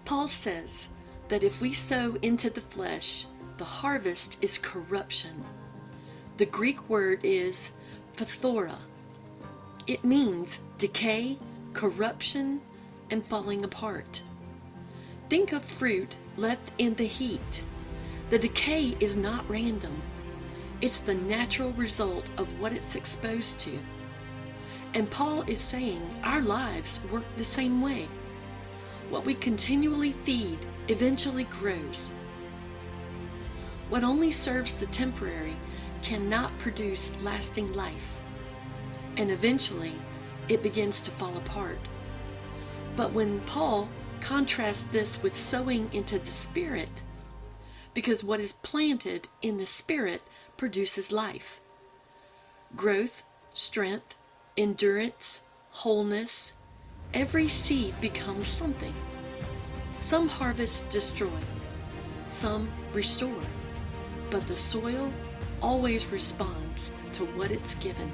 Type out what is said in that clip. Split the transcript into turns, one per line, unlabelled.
Paul says that if we sow into the flesh, the harvest is corruption. The Greek word is phthora. It means decay, corruption, and falling apart. Think of fruit left in the heat. The decay is not random. It's the natural result of what it's exposed to. And Paul is saying our lives work the same way. What we continually feed eventually grows. What only serves the temporary cannot produce lasting life, and eventually it begins to fall apart. But when Paul contrasts this with sowing into the Spirit, because what is planted in the Spirit produces life, growth, strength, endurance, wholeness, every seed becomes something. Some harvests destroy, some restore, but the soil always responds to what it's given.